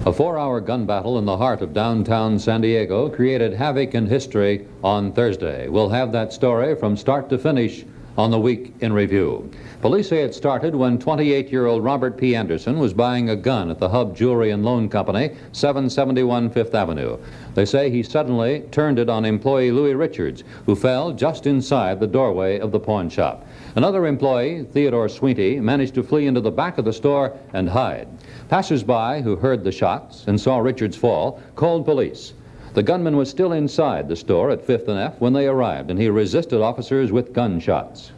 A 4-hour gun battle in the heart of downtown San Diego created havoc in history on Thursday. We'll have that story from start to finish on the Week in Review. Police say it started when 28-year-old Robert P. Anderson was buying a gun at the Hub Jewelry and Loan Company, 771 Fifth Avenue. They say he suddenly turned it on employee Louis Richards, who fell just inside the doorway of the pawn shop. Another employee, Theodore Swienty, managed to flee into the back of the store and hide. Passers-by who heard the shots and saw Richards fall called police. The gunman was still inside the store at 5th and F when they arrived, and he resisted officers with gunshots.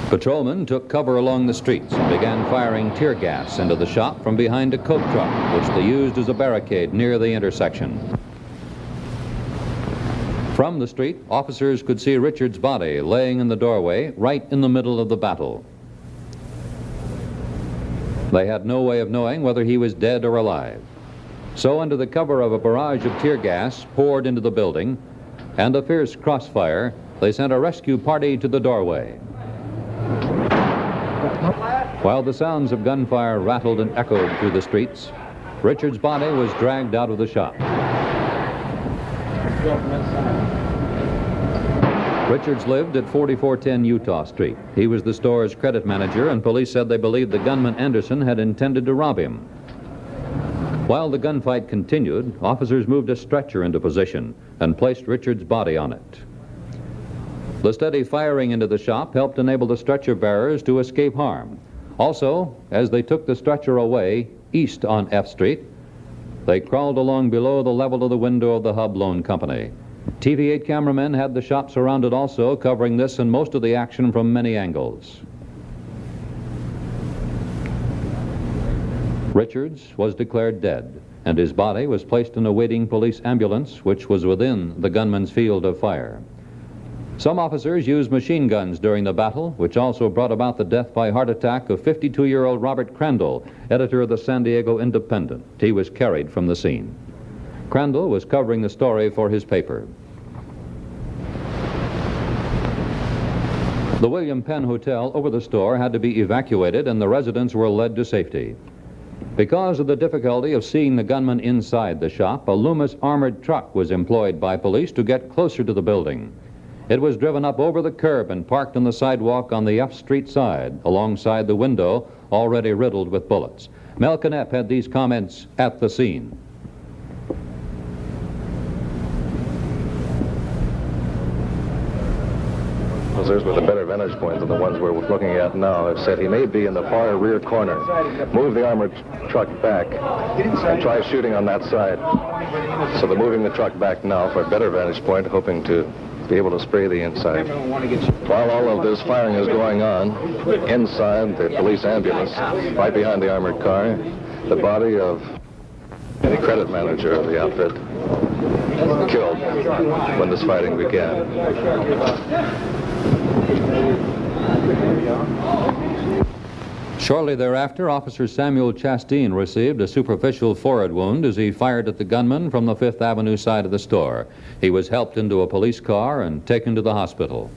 Patrolmen took cover along the streets and began firing tear gas into the shop from behind a Coke truck, which they used as a barricade near the intersection. From the street, officers could see Richard's body laying in the doorway right in the middle of the battle. They had no way of knowing whether he was dead or alive. So under the cover of a barrage of tear gas poured into the building and a fierce crossfire, they sent a rescue party to the doorway. While the sounds of gunfire rattled and echoed through the streets, Richard's body was dragged out of the shop. Richards lived at 4410 Utah Street. He was the store's credit manager, and police said they believed the gunman Anderson had intended to rob him. While the gunfight continued, officers moved a stretcher into position and placed Richards' body on it. The steady firing into the shop helped enable the stretcher bearers to escape harm. Also, as they took the stretcher away east on F Street, they crawled along below the level of the window of the Hub Loan Company. TV8 cameramen had the shop surrounded also, covering this and most of the action from many angles. Richards was declared dead, and his body was placed in a waiting police ambulance, which was within the gunman's field of fire. Some officers used machine guns during the battle, which also brought about the death by heart attack of 52-year-old Robert Crandall, editor of the San Diego Independent. He was carried from the scene. Crandall was covering the story for his paper. The William Penn Hotel over the store had to be evacuated, and the residents were led to safety. Because of the difficulty of seeing the gunman inside the shop, a Loomis armored truck was employed by police to get closer to the building. It was driven up over the curb and parked on the sidewalk on the F Street side, alongside the window already riddled with bullets. Mel Knepp had these comments at the scene. Officers with a better vantage point than the ones we're looking at now have said he may be in the far rear corner. Move the armored truck back and try shooting on that side. So they're moving the truck back now for a better vantage point, hoping to be able to spray the inside. While all of this firing is going on, inside the police ambulance, right behind the armored car, the body of the credit manager of the outfit killed when this fighting began. Shortly thereafter, Officer Samuel Chastain received a superficial forehead wound as he fired at the gunman from the 5th Avenue side of the store. He was helped into a police car and taken to the hospital.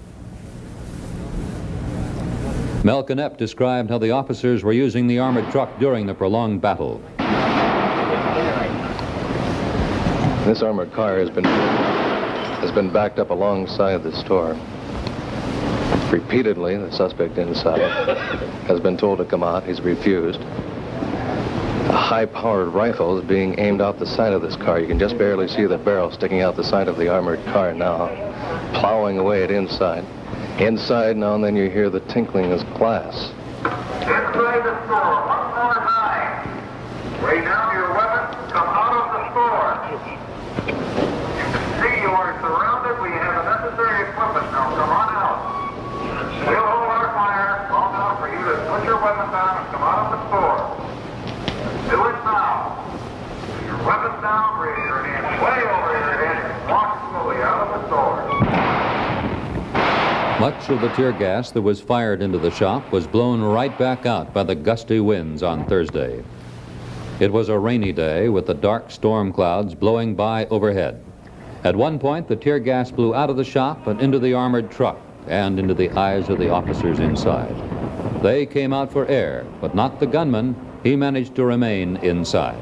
Mel Knepp described how the officers were using the armored truck during the prolonged battle. This armored car has been backed up alongside the store. Repeatedly, the suspect inside has been told to come out. He's refused. A high-powered rifle is being aimed out the side of this car. You can just barely see the barrel sticking out the side of the armored car now, plowing away at inside. Inside, now and then you hear the tinkling of glass. Inside the store, one more time. Lay down your weapons, come out of the store. You can see you are surrounded. We have the necessary equipment now. Come on out. We'll hold our fire long enough for you to put your weapon down and come out of the store. Do it now. Put your weapon down, raise your hand way over your head, and walk slowly out of the store. Much of the tear gas that was fired into the shop was blown right back out by the gusty winds on Thursday. It was a rainy day with the dark storm clouds blowing by overhead. At one point, the tear gas blew out of the shop and into the armored truck, and into the eyes of the officers inside. They came out for air, but not the gunman. He managed to remain inside.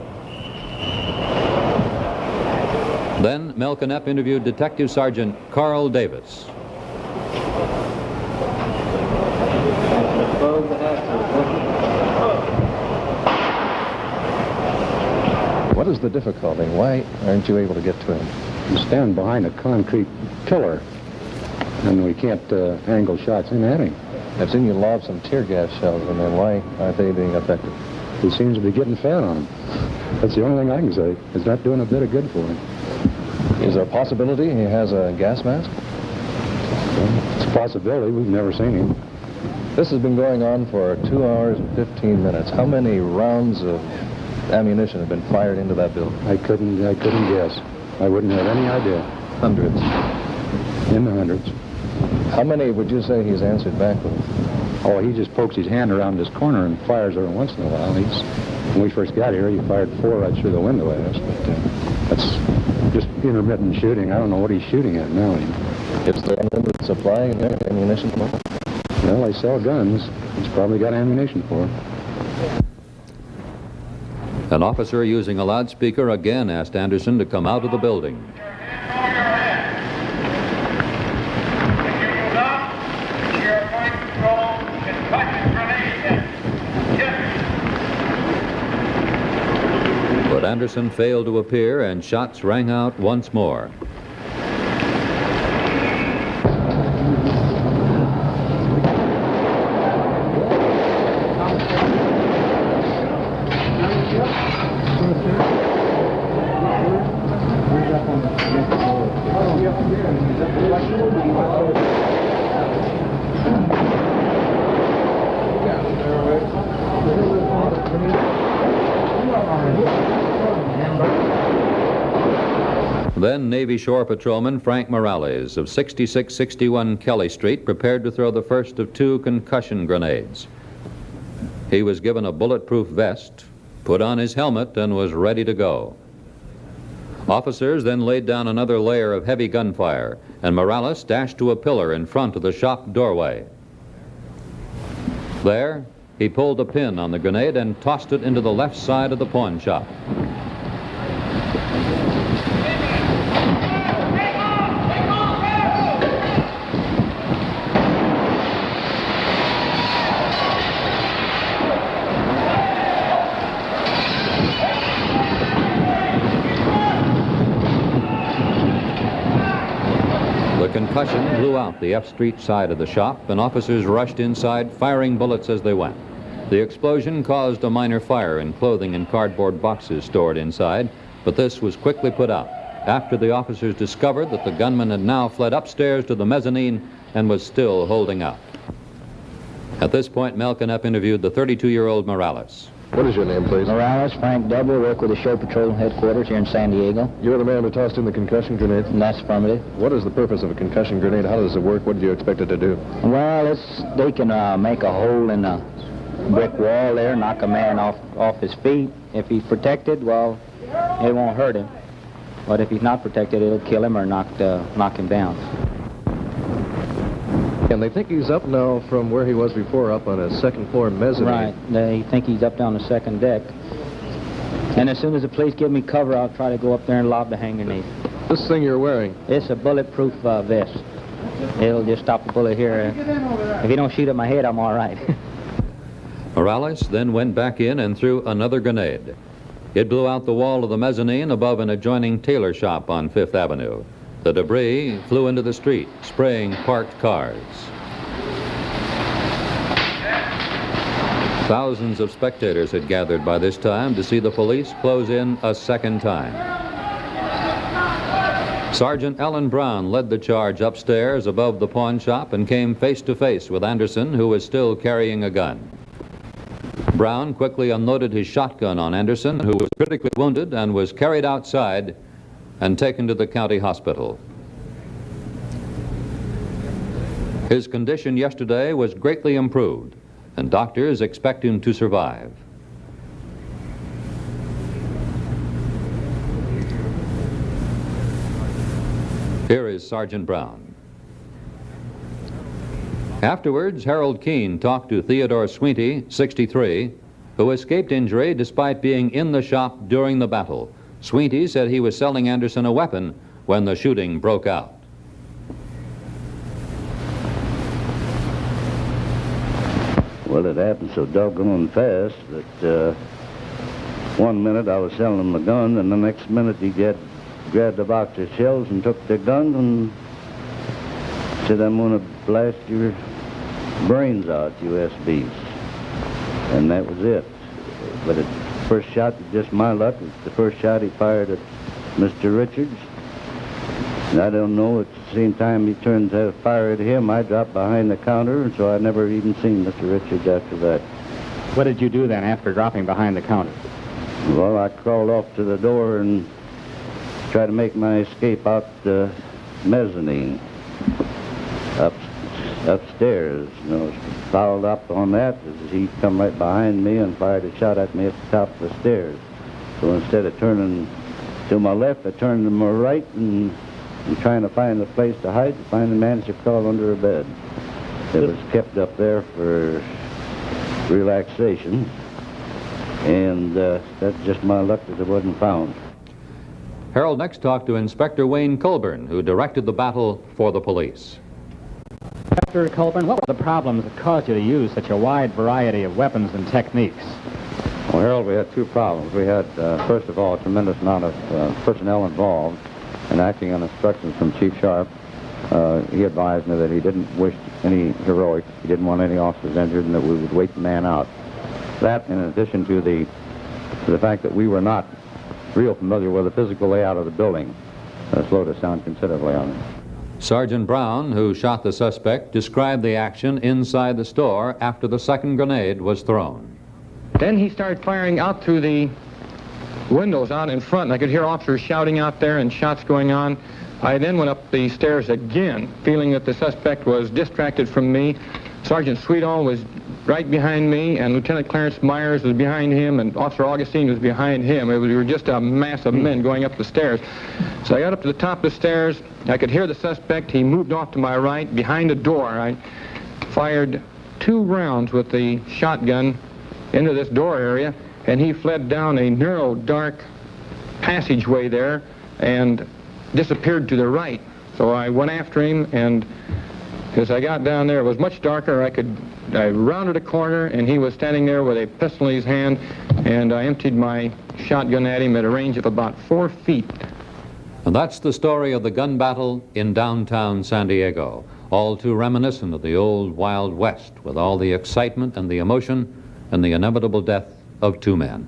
Then Mel Knepp interviewed Detective Sergeant Carl Davis. What is the difficulty? Why aren't you able to get to him? You stand behind a concrete pillar, and we can't angle shots in at him. I've seen you lob some tear gas shells in there. Why aren't they being effective? He seems to be getting fat on them. That's the only thing I can say. It's not doing a bit of good for him. Is there a possibility he has a gas mask? It's a possibility. We've never seen him. This has been going on for 2 hours and 15 minutes. How many rounds of ammunition have been fired into that building? I couldn't guess. I wouldn't have any idea. Hundreds. In the hundreds. How many would you say he's answered back with? Oh, he just pokes his hand around this corner and fires every once in a while. When we first got here, he fired 4 right through the window at us. But that's just intermittent shooting. I don't know what he's shooting at now. Is there unlimited supply in there, ammunition? Well, they sell guns. He's probably got ammunition for it. An officer using a loudspeaker again asked Anderson to come out of the building. But Anderson failed to appear, and shots rang out once more. Then Navy Shore Patrolman Frank Morales of 6661 Kelly Street prepared to throw the first of 2 concussion grenades. He was given a bulletproof vest, put on his helmet, and was ready to go. Officers then laid down another layer of heavy gunfire, and Morales dashed to a pillar in front of the shop doorway. There, he pulled a pin on the grenade and tossed it into the left side of the pawn shop. The concussion blew out the F Street side of the shop, and officers rushed inside, firing bullets as they went. The explosion caused a minor fire in clothing and cardboard boxes stored inside, but this was quickly put out after the officers discovered that the gunman had now fled upstairs to the mezzanine and was still holding out. At this point, Mel Knepp interviewed the 32-year-old Morales. What is your name, please? Morales, Frank W., work with the Shore Patrol headquarters here in San Diego. You're the man who tossed in the concussion grenade? And that's affirmative. What is the purpose of a concussion grenade? How does it work? What do you expect it to do? Well, they can make a hole in the brick wall there, knock a man off his feet. If he's protected, well, it won't hurt him. But if he's not protected, it'll kill him or knock him down. And they think he's up now from where he was before, up on a second-floor mezzanine. Right. They think he's up down the second deck. And as soon as the police give me cover, I'll try to go up there and lob the hand grenade. This thing you're wearing? It's a bulletproof vest. It'll just stop the bullet here. If you don't shoot at my head, I'm all right. Morales then went back in and threw another grenade. It blew out the wall of the mezzanine above an adjoining tailor shop on 5th Avenue. The debris flew into the street, spraying parked cars. Thousands of spectators had gathered by this time to see the police close in a second time. Sergeant Ellen Brown led the charge upstairs above the pawn shop and came face to face with Anderson, who was still carrying a gun. Brown quickly unloaded his shotgun on Anderson, who was critically wounded and was carried outside and taken to the county hospital. His condition yesterday was greatly improved, and doctors expect him to survive. Here is Sergeant Brown. Afterwards, Harold Keene talked to Theodore Swienty, 63, who escaped injury despite being in the shop during the battle. Swienty said he was selling Anderson a weapon when the shooting broke out. Well, it happened so doggone fast that one minute I was selling him the gun, and the next minute he grabbed a box of shells and took the gun and said, "I'm going to blast your brains out, USBs." And that was it. But the first shot, just my luck, was the first shot he fired at Mr. Richards. And I don't know, at the same time he turned to fire at him, I dropped behind the counter, and so I never even seen Mr. Richards after that. What did you do then after dropping behind the counter? Well, I crawled off to the door and tried to make my escape out the mezzanine, upstairs. You know, fouled up on that as he come right behind me and fired a shot at me at the top of the stairs. So instead of turning to my left, I turned to my right and trying to find a place to hide. Finally managed to crawl under a bed. It was kept up there for relaxation, and that's just my luck that it wasn't found. Harold next talked to Inspector Wayne Colburn, who directed the battle for the police. Inspector Colburn, what were the problems that caused you to use such a wide variety of weapons and techniques? Well, Harold, we had two problems. We had, first of all, a tremendous amount of personnel involved, and acting on instructions from Chief Sharp, he advised me that he didn't wish any heroics, he didn't want any officers injured, and that we would wait the man out. That, in addition to the fact that we were not real familiar with the physical layout of the building, slowed us down considerably on it. Sergeant Brown, who shot the suspect, described the action inside the store after the second grenade was thrown. Then he started firing out through the windows out in front, and I could hear officers shouting out there and shots going on. I then went up the stairs again, feeling that the suspect was distracted from me. Sergeant Sweetall was right behind me, and Lieutenant Clarence Myers was behind him, and Officer Augustine was behind him. We were just a mass of men going up the stairs. So I got up to the top of the stairs. I could hear the suspect. He moved off to my right, behind a door. I fired 2 rounds with the shotgun into this door area, and he fled down a narrow, dark passageway there and disappeared to the right. So I went after him, and as I got down there, it was much darker. I rounded a corner, and he was standing there with a pistol in his hand, and I emptied my shotgun at him at a range of about 4 feet. And that's the story of the gun battle in downtown San Diego, all too reminiscent of the old Wild West, with all the excitement and the emotion and the inevitable death of 2 men.